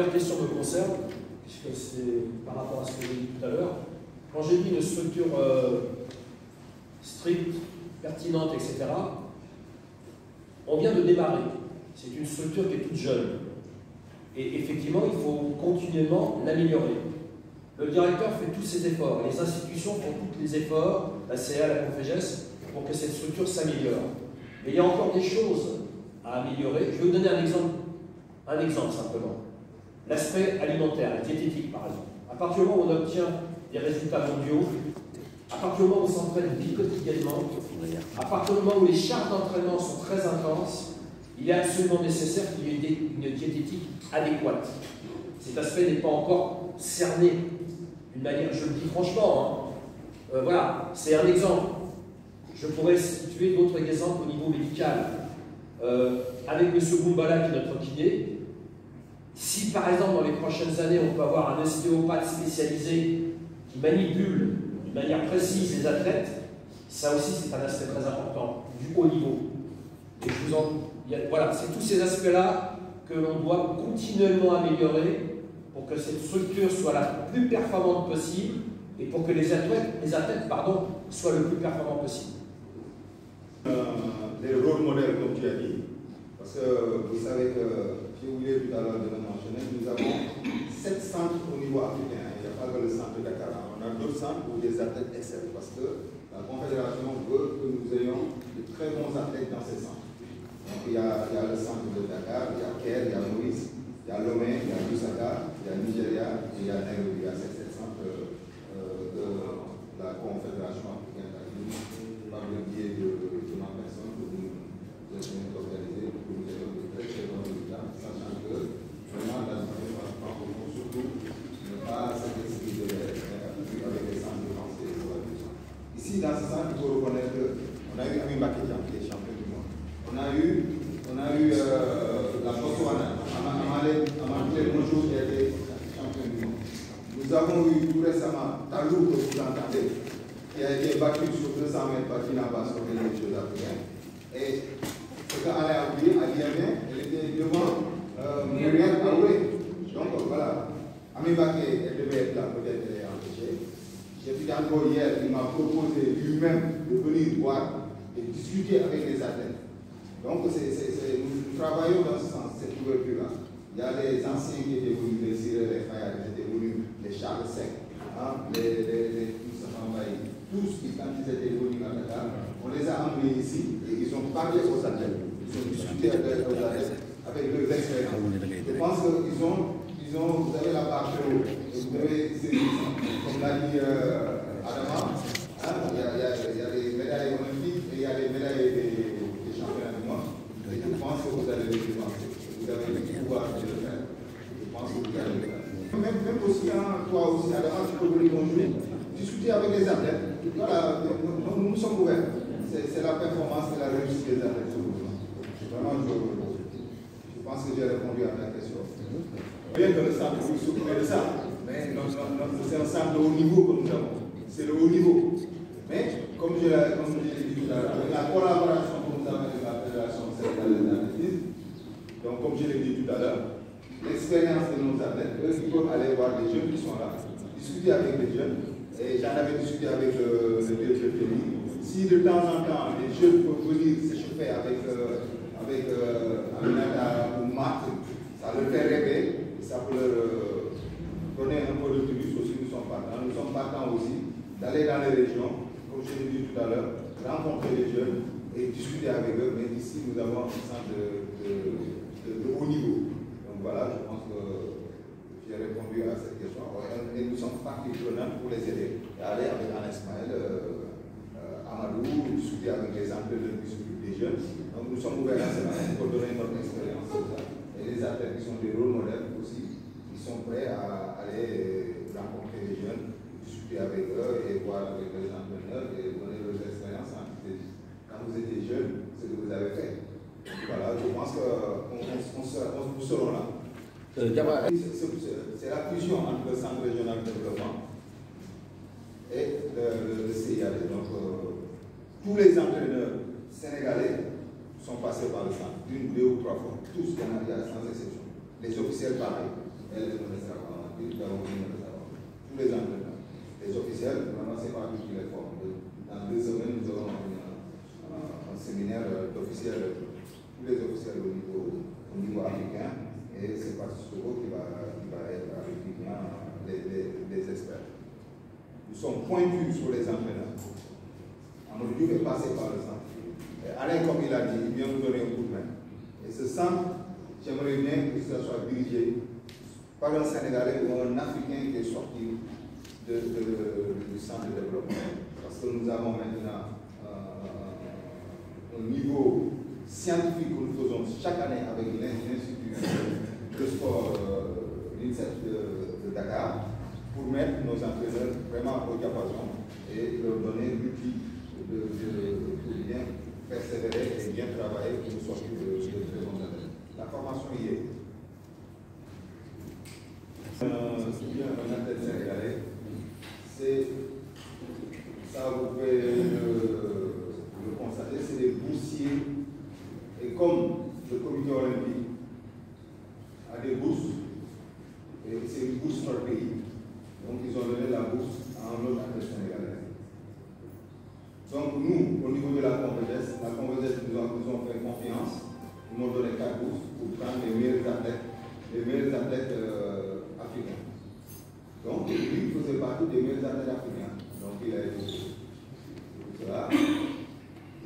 La question me concerne, puisque c'est par rapport à ce que j'ai dit tout à l'heure. Quand j'ai dit une structure stricte, pertinente, etc., on vient de démarrer. C'est une structure qui est toute jeune. Et effectivement, il faut continuellement l'améliorer. Le directeur fait tous ses efforts, les institutions font tous les efforts, la CA, la Confégès, pour que cette structure s'améliore. Mais il y a encore des choses à améliorer. Je vais vous donner un exemple simplement. L'aspect alimentaire, la diététique par exemple. À partir du moment où on obtient des résultats mondiaux, à partir du moment où on s'entraîne quotidiennement, à partir du moment où les charges d'entraînement sont très intenses, il est absolument nécessaire qu'il y ait une diététique adéquate. Cet aspect n'est pas encore cerné d'une manière, je le dis franchement, hein. Voilà, c'est un exemple. Je pourrais situer d'autres exemples au niveau médical. Avec M. Boumbala, qui est notre kiné, si par exemple dans les prochaines années on peut avoir un ostéopathe spécialisé qui manipule de manière précise les athlètes, ça aussi c'est un aspect très important, du haut niveau. Et voilà, c'est tous ces aspects-là que l'on doit continuellement améliorer pour que cette structure soit la plus performante possible et pour que les athlètes soient le plus performants possible. Les rôles modèles, comme tu as dit, parce que vous savez que, j'ai oublié tout à l'heure de le mentionner, nous avons 7 centres au niveau africain. Il n'y a pas que le centre de Dakar. On a d'autres centres où des athlètes excellent, parce que la Confédération veut que nous ayons de très bons athlètes dans ces centres. Donc il y a le centre de Dakar, il y a Caire, il y a Maurice, il y a Lomé, il y a Lusaka, il y a Nigeria, et il y a Nairobi. Il y a ces 7 centres de la Confédération africaine par le biais de ma personne que nous essayons d'organiser pour que nous ayons de très bons résultats, sachant que vraiment la situation surtout ne pas s'exprimer avec les centres de français et de. Ici, dans ce centre, il faut reconnaître qu'on a eu Ami Makédian qui est champion du monde. On a eu la Botswana, Amanté Monjo qui a été champion du monde. Nous avons eu tout récemment Talou, que vous entendez, qui a été battu sur 200 mètres par Tina Basso et les Jeux africains. Et ce qu'Alain a oublié, à l'IMN, elle était devant Muriel Aoué. Donc voilà, Ami Baké, elle devait être là, peut-être elle est empêchée. J'ai vu encore hier, il m'a proposé lui-même de venir voir et discuter avec les athlètes. Donc nous travaillons dans ce sens, cette ouverture-là. Il y a les anciens qui étaient venus, les Cyril, les Fayad, qui étaient venus, les Charles Sec, hein, les tous qui, quand ils étaient venus à Dakar, on les a emmenés ici et ils ont parlé aux athlètes. Ils ont discuté avec les athlètes, avec leurs expériences. Je pense qu'ils ont, vous avez la barre haut, vous avez, comme l'a dit Adama, hein, il y a les médailles olympiques et il y a les médailles des championnats du monde. Et je pense que vous allez les dépenser. Vous avez le pouvoir de le faire. Je pense que vous allez le faire. Même aussi, hein, toi aussi, Adama, tu peux venir bonjour, discuter avec les athlètes. Voilà, nous sommes ouverts. C'est la performance et la réussite des athlètes. Vraiment, je pense que j'ai répondu à ta question. Bien que le centre vous s'occupe de ça, mais c'est un centre de haut niveau que nous avons. C'est le haut niveau. Mais, comme je l'ai dit tout à l'heure, avec la collaboration que nous avons avec la Fédération sénégalaise d'athlétisme, donc comme je l'ai dit tout à l'heure, l'expérience de nos athlètes, eux, ils peuvent aller voir les jeunes qui sont là, discuter avec les jeunes. Et j'en avais discuté avec le directeur de Téli. Si de temps en temps, les jeunes peuvent venir s'échauffer avec Aminata ou Marc, ça leur fait rêver, et ça peut leur donner un peu de plus aussi, nous sommes partants. Nous sommes partants aussi d'aller dans les régions, comme je l'ai dit tout à l'heure, rencontrer les jeunes et discuter avec eux. Mais ici, nous avons un centre de haut niveau. Donc voilà, je pense que j'ai répondu à cette question. Et nous sommes partie prenante pour les aider. Et aller avec Alain Ismaël, Amadou, discuter avec les entraîneurs qui s'occupent des jeunes. Donc nous sommes ouverts à cela pour donner notre expérience. Et les athlètes qui sont des rôles modèles aussi, ils sont prêts à aller rencontrer les jeunes, discuter avec eux et voir avec les entraîneurs et donner leurs expériences. Quand vous étiez jeunes, ce que vous avez fait. Voilà, je pense que nous serons là. C'est la fusion entre le Centre régional de développement et le CIAD. Donc, tous les entraîneurs sénégalais sont passés par le centre, une, deux ou trois fois. Tous, il y a sans exception. Les officiels pareil. et les réservoirs, tous les entraîneurs. Les officiels, vraiment, c'est pas tout qui les forment. Dans 2 semaines, nous aurons un séminaire d'officiels, tous les officiels au niveau africain, et c'est Patrice Togo qui va être avec les experts. Nous sommes pointus sur les entraîneurs. Amadou Diouf est passé par le centre. Alain, comme il a dit, il vient nous donner un coup de main. Et ce centre, j'aimerais bien que ça soit dirigé par un Sénégalais ou un Africain qui est sorti du centre de développement. Parce que nous avons maintenant un niveau scientifique que nous faisons chaque année avec l'Institut de sport l'INSEP de Dakar pour mettre nos entraîneurs vraiment au diapason et leur donner l'outil de bien persévérer et bien travailler pour sortir de ce monde. La formation y est. Un athlète sénégalais, c'est, ça vous pouvez le constater, c'est des boursiers. Et comme le comité olympique a des bourses, et c'est une bourse par pays, donc ils ont donné la bourse à un autre athlète sénégalais. Donc nous, au niveau de la Convergence, nous avons fait confiance, ils m'ont donné 4 bourses pour prendre les meilleurs athlètes africains. Donc lui, il faisait partie des meilleurs athlètes africains. Donc il a été cela,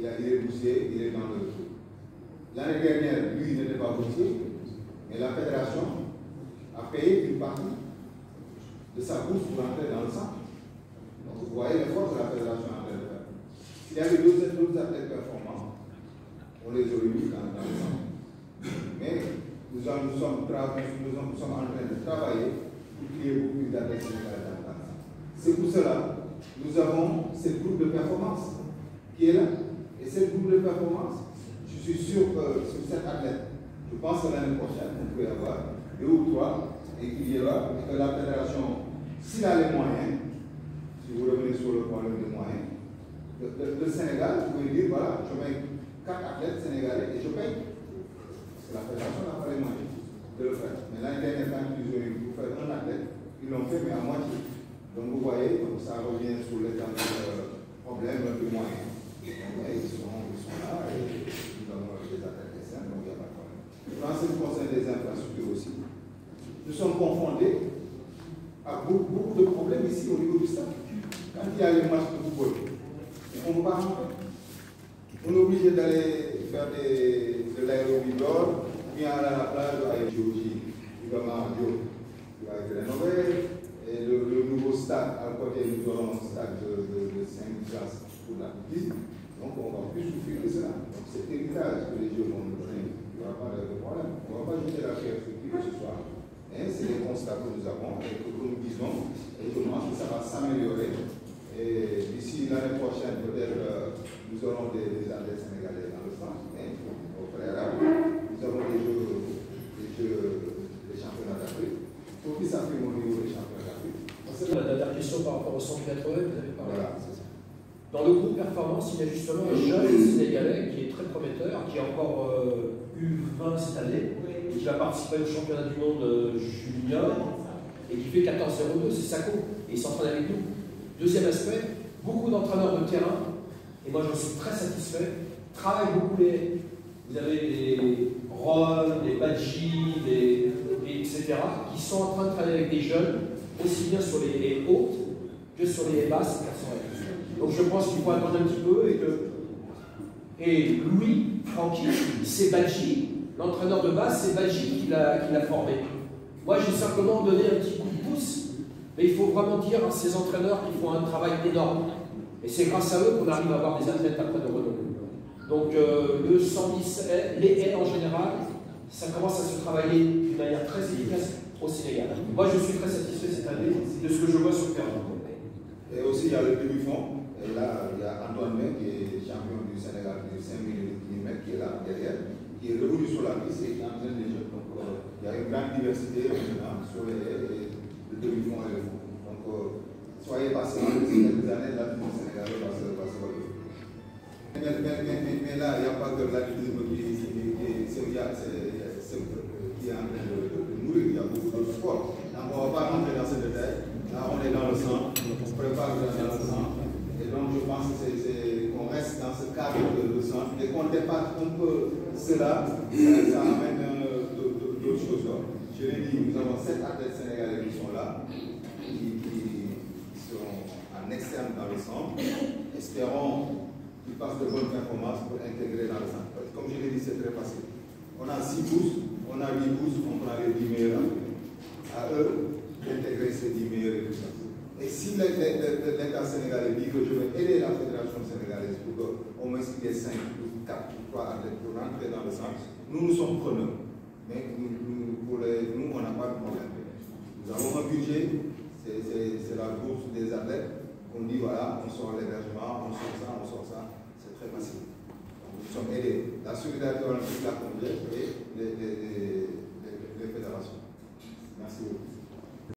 il est boursier, il est dans le truc. L'année dernière, lui, il n'était pas boursier, mais la fédération a payé une partie de sa bourse pour entrer dans le centre. Donc vous voyez l'effort que la fédération a fait de faire. S'il y avait d'autres athlètes performants, on les aurait mis dans le centre. Mais nous sommes en train de travailler pour qu'il y ait beaucoup plus d'athlètes sénégalais dans le centre. C'est pour cela que nous avons cette groupe de performance qui est là. Et cette groupe de performance, je suis sûr que sur cet athlète, je pense que l'année prochaine, on peut y avoir 2 ou 3 et qu'il y aura, et que la fédération, s'il a les moyens, si vous revenez sur le problème des moyens, le Sénégal, vous pouvez dire, voilà, je mets 4 athlètes sénégalais et je paye. Parce que la fédération n'a pas les moyens de le faire. Mais l'année dernière, quand ils ont eu pour faire un athlète, ils l'ont fait, mais à moitié. Donc vous voyez, donc ça revient sur les problèmes de moyens. Donc, ils sont là et nous avons des athlètes sains, donc il n'y a pas de problème. En ce qui concerne les infrastructures aussi, nous sommes confrontés à beaucoup de problèmes ici au niveau du stade. Quand il y a les matchs de football, on ne peut pas rentrer. On est obligé d'aller faire de l'aérobidor, bien aller à la plage avec Géorgie, évidemment Bio, qui va être rénové. Et le nouveau stade, à côté, nous aurons un stade de 5 places pour la petite. Donc on va plus souffrir de cela. Donc cet héritage que les jeux vont nous donner, il n'y aura pas de problème. On ne va pas jeter la pierre sur qui que ce soit. Mais c'est des constats que nous avons et que nous disons, et je pense que ça va s'améliorer. Et d'ici l'année prochaine, peut-être, nous aurons des athlètes sénégalais dans le centre. Mais au préalable, nous avons des championnats d'Afrique. Il faut qu'ils s'affirment au niveau des championnats d'Afrique. La dernière question par rapport au centre 80, vous avez parlé. Voilà, c'est ça. Dans le groupe Performance, il y a justement un jeune Sénégalais qui est très prometteur, qui a encore U20 cette année, qui va participer au championnat du monde junior et qui fait 14,02, c'est Sako, et il s'entraîne avec nous. Deuxième aspect, beaucoup d'entraîneurs de terrain, et moi j'en suis très satisfait, travaillent beaucoup vous avez des Ron, des Badji, etc., qui sont en train de travailler avec des jeunes, aussi bien sur les haies hautes que sur les haies basses, 400 mètres. Donc je pense qu'il faut attendre un petit peu et Louis, Francky, c'est Badji, l'entraîneur de base, c'est Badji qui l'a formé. Moi j'ai simplement donné un petit coup de pouce, mais il faut vraiment dire à ces entraîneurs qu'ils font un travail énorme. Et c'est grâce à eux qu'on arrive à avoir des athlètes après de renom. Donc le 110 haies, les haies en général, ça commence à se travailler d'une manière très efficace au Sénégal. Moi je suis très satisfait cette année de ce que je vois sur le terrain. Et aussi il y a le demi-fond. Et là, il y a Antoine May, qui est champion du Sénégal du 5 mm, qui est là derrière, qui est revenu sur la piste et qui entraîne les jeunes. Donc, il y a une grande diversité maintenant sur les le demi-fond et le fond. Donc, soyez patients, d'ici quelques années, l'athlétisme sénégalais va se relever. Mais là, il n'y a pas que l'athlétisme qui est en train de mourir, il y a beaucoup d'autres sport. Donc on ne va pas rentrer dans ces détails. Là, on est dans le centre, on prépare dans le centre. Et donc, je pense qu'on reste dans ce cadre de centre et qu'on dépasse un peu cela, ça amène d'autres choses. Je l'ai dit, nous avons 7 athlètes sénégalais qui sont là, qui sont en externe dans le centre. Espérons qu'ils fassent de bonnes performances pour intégrer dans le centre. Comme je l'ai dit, c'est très facile. On a 6 bourses, on a 8 bourses, on prend les 10 meilleurs à eux d'intégrer ces 10 meilleurs et tout ça. Et si l'État sénégalais dit que je vais aider la fédération sénégalaise pour qu'au moins qu'il y ait 5 ou 4 ou 3 athlètes pour rentrer dans le centre, nous sommes preneurs. Mais nous on n'a pas de problème. Nous avons un budget, c'est la bourse des athlètes. On dit voilà, on sort l'hébergement, on sort ça, c'est très facile. Donc, nous sommes aidés. La solidarité olympique, la complète et les fédérations. Merci beaucoup.